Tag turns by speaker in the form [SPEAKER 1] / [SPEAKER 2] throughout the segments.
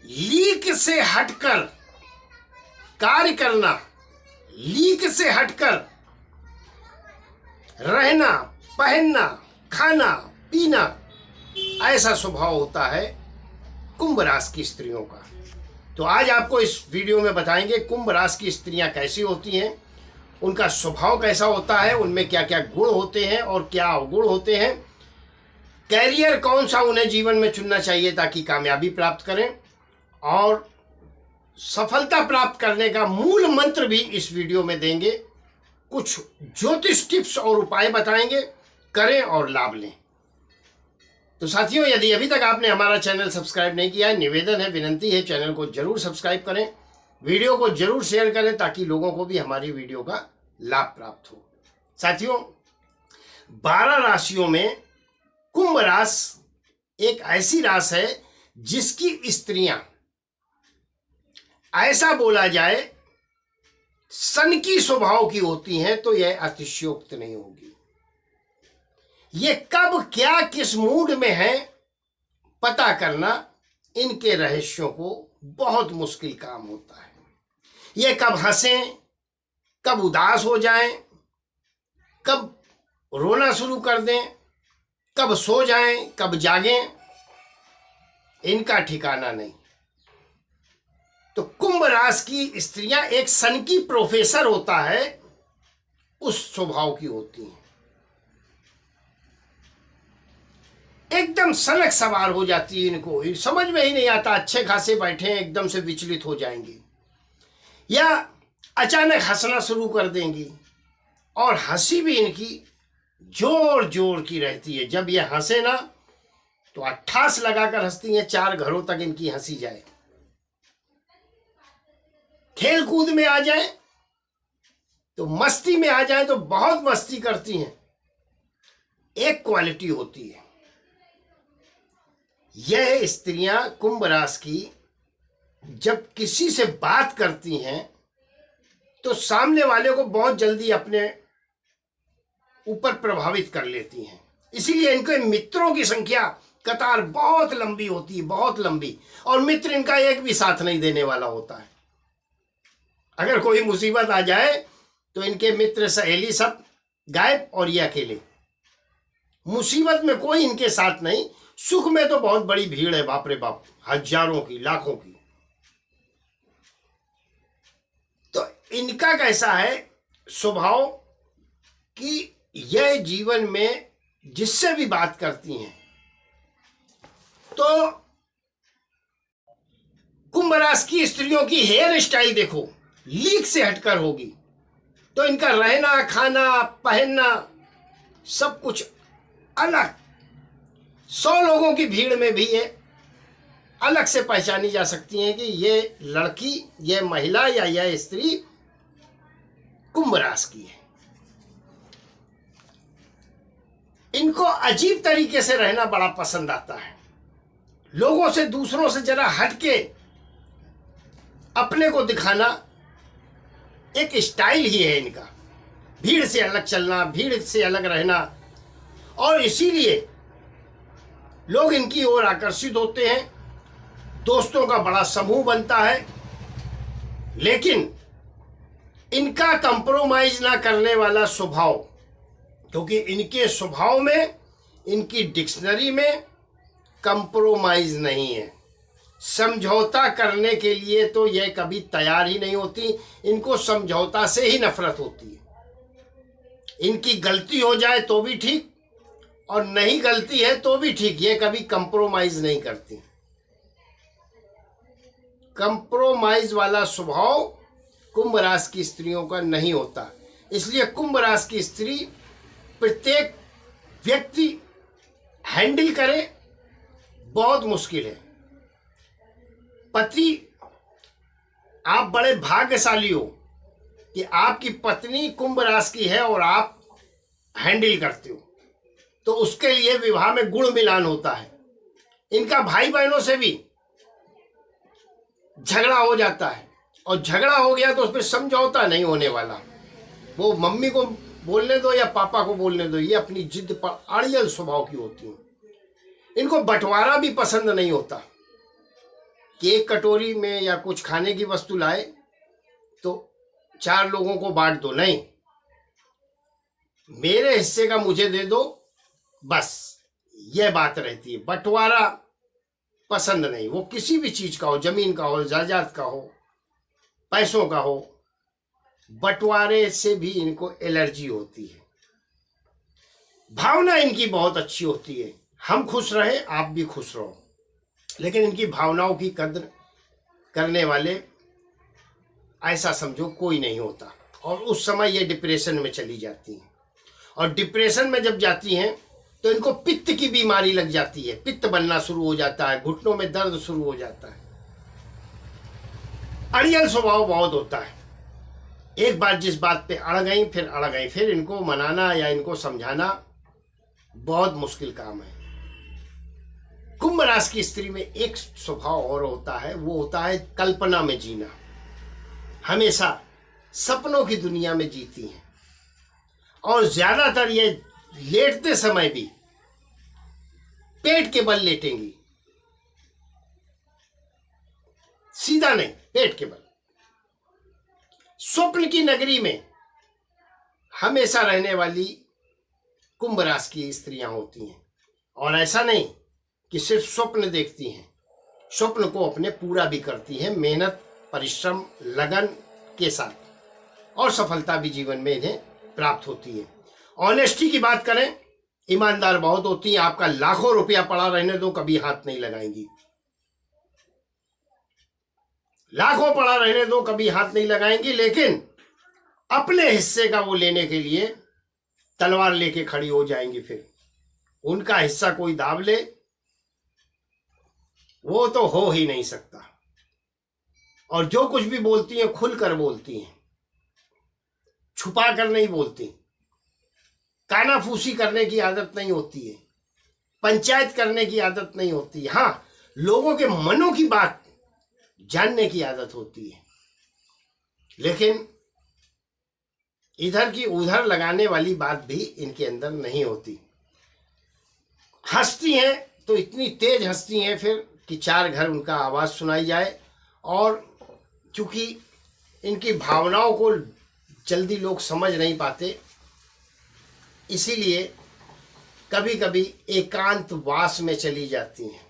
[SPEAKER 1] Leak से हटकर कार्य करना, लीक से हटकर रहना, पहनना, खाना, पीना, ऐसा स्वभाव होता है कुंभ राशि की स्त्रियों का। तो आज आपको इस वीडियो में बताएंगे कुंभ राशि की स्त्रियां कैसी होती हैं, उनका स्वभाव कैसा होता है, उनमें क्या क्या गुण होते हैं और क्या अवगुण होते हैं, कैरियर कौन सा उन्हें जीवन में चुनना चाहिए ताकि कामयाबी प्राप्त करें, और सफलता प्राप्त करने का मूल मंत्र भी इस वीडियो में देंगे। कुछ ज्योतिष टिप्स और उपाय बताएंगे, करें और लाभ लें। तो साथियों, यदि अभी तक आपने हमारा चैनल सब्सक्राइब नहीं किया है, निवेदन है, विनंती है, चैनल को जरूर सब्सक्राइब करें, वीडियो को जरूर शेयर करें ताकि लोगों को भी हमारी वीडियो का लाभ प्राप्त हो। साथियों, 12 राशियों में कुंभ राशि एक ऐसी राशि है जिसकी स्त्रियां, ऐसा बोला जाए, सनकी स्वभाव की होती हैं, तो यह अतिशयोक्त नहीं होगी। ये कब क्या किस मूड में है पता करना इनके रहस्यों को बहुत मुश्किल काम होता है। ये कब हंसें, कब उदास हो जाएं, कब रोना शुरू कर दें, कब सो जाएं, कब जागें, इनका ठिकाना नहीं। तो कुंभ राशि की स्त्रियां एक सनकी प्रोफेसर होता है उस स्वभाव की होती हैं। एकदम सनक सवार हो जाती है, इनको समझ में ही नहीं आता, अच्छे खासे बैठे हैं एकदम से विचलित हो जाएंगे या अचानक हंसना शुरू कर देंगी, और हंसी भी इनकी जोर जोर की रहती है। जब ये हंसे ना तो अट्ठास लगाकर हंसती हैं, 4 घरों तक इनकी हंसी जाए। खेल कूद में आ जाए तो, मस्ती में आ जाए तो बहुत मस्ती करती हैं। एक क्वालिटी होती है, यह स्त्रियां कुंभ राशि की जब किसी से बात करती हैं तो सामने वाले को बहुत जल्दी अपने ऊपर प्रभावित कर लेती हैं। इसीलिए इनके मित्रों की संख्या कतार बहुत लंबी होती है, बहुत लंबी, और मित्र इनका एक भी साथ नहीं देने वाला होता है। अगर कोई मुसीबत आ जाए तो इनके मित्र सहेली सब गायब और ये अकेले। मुसीबत में कोई इनके साथ नहीं, सुख में तो बहुत बड़ी भीड़ है, बाप रे बाप, हजारों की, लाखों की। तो इनका कैसा है स्वभाव कि यह जीवन में जिससे भी बात करती हैं तो कुंभ राशि की स्त्रियों की हेयर स्टाइल देखो, लीक से हटकर होगी। तो इनका रहना, खाना, पहनना सब कुछ अलग। 100 लोगों की भीड़ में भी ये अलग से पहचानी जा सकती हैं कि ये लड़की, ये महिला या यह स्त्री कुंभ राशि की है। इनको अजीब तरीके से रहना बड़ा पसंद आता है। लोगों से, दूसरों से जरा हटके अपने को दिखाना एक स्टाइल ही है इनका। भीड़ से अलग चलना, भीड़ से अलग रहना, और इसीलिए लोग इनकी ओर आकर्षित होते हैं। दोस्तों का बड़ा समूह बनता है, लेकिन इनका कंप्रोमाइज ना करने वाला स्वभाव, क्योंकि इनके स्वभाव में, इनकी डिक्शनरी में कंप्रोमाइज नहीं है। समझौता करने के लिए तो यह कभी तैयार ही नहीं होती। इनको समझौता से ही नफरत होती है। इनकी गलती हो जाए तो भी ठीक, और नहीं गलती है तो भी ठीक, ये कभी कंप्रोमाइज नहीं करती। कंप्रोमाइज वाला स्वभाव कुंभ राशि की स्त्रियों का नहीं होता। इसलिए कुंभ राशि की स्त्री प्रत्येक व्यक्ति हैंडल करे बहुत मुश्किल है। पति, आप बड़े भाग्यशाली हो कि आपकी पत्नी कुंभ राशि की है और आप हैंडल करते हो, तो उसके लिए विवाह में गुण मिलान होता है। इनका भाई बहनों से भी झगड़ा हो जाता है, और झगड़ा हो गया तो उसमें समझौता नहीं होने वाला। वो मम्मी को बोलने दो या पापा को बोलने दो, ये अपनी जिद पर अड़ियल स्वभाव की होती है। इनको बंटवारा भी पसंद नहीं होता। कि एक कटोरी में या कुछ खाने की वस्तु लाए तो 4 लोगों को बांट दो, नहीं, मेरे हिस्से का मुझे दे दो, बस यह बात रहती है। बंटवारा पसंद नहीं, वो किसी भी चीज का हो, जमीन का हो, जायदाद का हो, पैसों का हो, बंटवारे से भी इनको एलर्जी होती है। भावना इनकी बहुत अच्छी होती है, हम खुश रहे, आप भी खुश रहो, लेकिन इनकी भावनाओं की कद्र करने वाले ऐसा समझो कोई नहीं होता, और उस समय ये डिप्रेशन में चली जाती हैं। और डिप्रेशन में जब जाती हैं तो इनको पित्त की बीमारी लग जाती है, पित्त बनना शुरू हो जाता है, घुटनों में दर्द शुरू हो जाता है। अड़ियल स्वभाव बहुत होता है, एक बार जिस बात पे अड़ गई फिर अड़ गई, फिर इनको मनाना या इनको समझाना बहुत मुश्किल काम है। कुंभ राशि की स्त्री में एक स्वभाव और होता है, वो होता है कल्पना में जीना, हमेशा सपनों की दुनिया में जीती हैं, और ज्यादातर ये लेटते समय भी पेट के बल लेटेंगी, सीधा नहीं, पेट के बल। स्वप्न की नगरी में हमेशा रहने वाली कुंभ राशि की स्त्रियां होती हैं, और ऐसा नहीं कि सिर्फ स्वप्न देखती हैं, स्वप्न को अपने पूरा भी करती हैं, मेहनत, परिश्रम, लगन के साथ, और सफलता भी जीवन में इन्हें प्राप्त होती है। ऑनेस्टी की बात करें, ईमानदार बहुत होती हैं, आपका लाखों रुपया पड़ा रहने दो, कभी हाथ नहीं लगाएंगी, लाखों पड़ा रहने दो, कभी हाथ नहीं लगाएंगी, लेकिन अपने हिस्से का वो लेने के लिए तलवार लेके खड़ी हो जाएंगी। फिर उनका हिस्सा कोई दाब ले, वो तो हो ही नहीं सकता। और जो कुछ भी बोलती हैं खुलकर बोलती हैं, छुपा कर नहीं बोलती, कानाफूसी करने की आदत नहीं होती है, पंचायत करने की आदत नहीं होती। हाँ, लोगों के मनों की बात जानने की आदत होती है, लेकिन इधर की उधर लगाने वाली बात भी इनके अंदर नहीं होती। हंसती हैं तो इतनी तेज हंसती हैं फिर कि 4 घर उनका आवाज सुनाई जाए, और चूंकि इनकी भावनाओं को जल्दी लोग समझ नहीं पाते, इसीलिए कभी कभी एकांतवास में चली जाती हैं,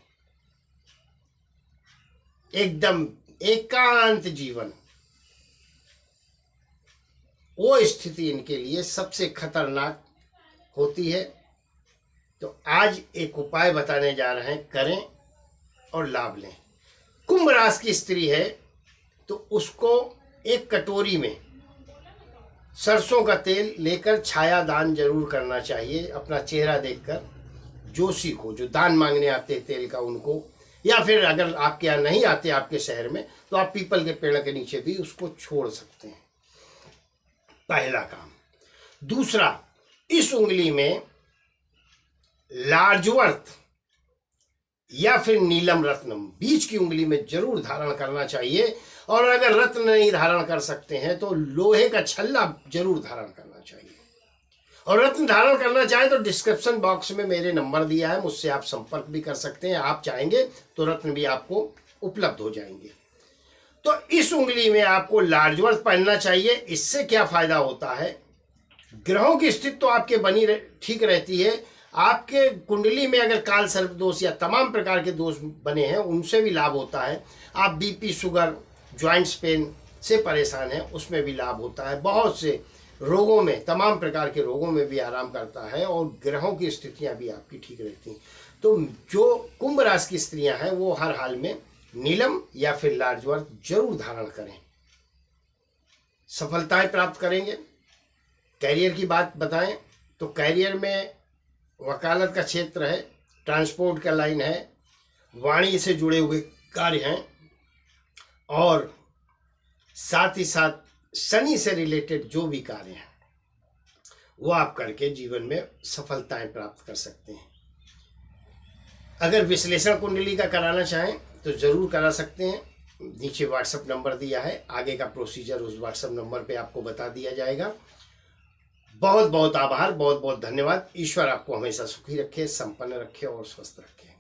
[SPEAKER 1] एकदम एकांत जीवन, वो स्थिति इनके लिए सबसे खतरनाक होती है। तो आज एक उपाय बताने जा रहे हैं, करें और लाभ लें। कुंभ राशि की स्त्री है तो उसको एक कटोरी में सरसों का तेल लेकर छाया दान जरूर करना चाहिए, अपना चेहरा देखकर जोशी को, जो दान मांगने आते हैं तेल का, उनको, या फिर अगर आपके यहाँ नहीं आते आपके शहर में तो आप पीपल के पेड़ के नीचे भी उसको छोड़ सकते हैं। पहला काम। दूसरा, इस उंगली में लार्जवर्थ या फिर नीलम रत्नम बीच की उंगली में जरूर धारण करना चाहिए, और अगर रत्न नहीं धारण कर सकते हैं तो लोहे का छल्ला जरूर धारण करना चाहिए। और रत्न धारण करना चाहे तो डिस्क्रिप्शन बॉक्स में मेरे नंबर दिया है, मुझसे आप संपर्क भी कर सकते हैं, आप चाहेंगे तो रत्न भी आपको उपलब्ध हो जाएंगे। तो इस उंगली में आपको लार्जवर्थ पहनना चाहिए। इससे क्या फायदा होता है, ग्रहों की स्थिति तो आपके बनी ठीक रहती है, आपके कुंडली में अगर काल सर्प दोष या तमाम प्रकार के दोष बने हैं उनसे भी लाभ होता है। आप बीपी, शुगर, जॉइंट्स पेन से परेशान हैं, उसमें भी लाभ होता है। बहुत से रोगों में, तमाम प्रकार के रोगों में भी आराम करता है, और ग्रहों की स्थितियां भी आपकी ठीक रहती हैं। तो जो कुंभ राशि की स्त्रियां हैं वो हर हाल में नीलम या फिर लार्जवर्थ जरूर धारण करें, सफलताएं प्राप्त करेंगे। कैरियर की बात बताएं तो कैरियर में वकालत का क्षेत्र है, ट्रांसपोर्ट का लाइन है, वाणी से जुड़े हुए कार्य हैं, और साथ ही साथ शनि से रिलेटेड जो भी कार्य हैं वो आप करके जीवन में सफलताएं प्राप्त कर सकते हैं। अगर विश्लेषण कुंडली का कराना चाहें तो ज़रूर करा सकते हैं, नीचे व्हाट्सएप नंबर दिया है, आगे का प्रोसीजर उस व्हाट्सएप नंबर पे आपको बता दिया जाएगा। बहुत बहुत आभार, बहुत बहुत धन्यवाद। ईश्वर आपको हमेशा सुखी रखे, संपन्न रखे और स्वस्थ रखे।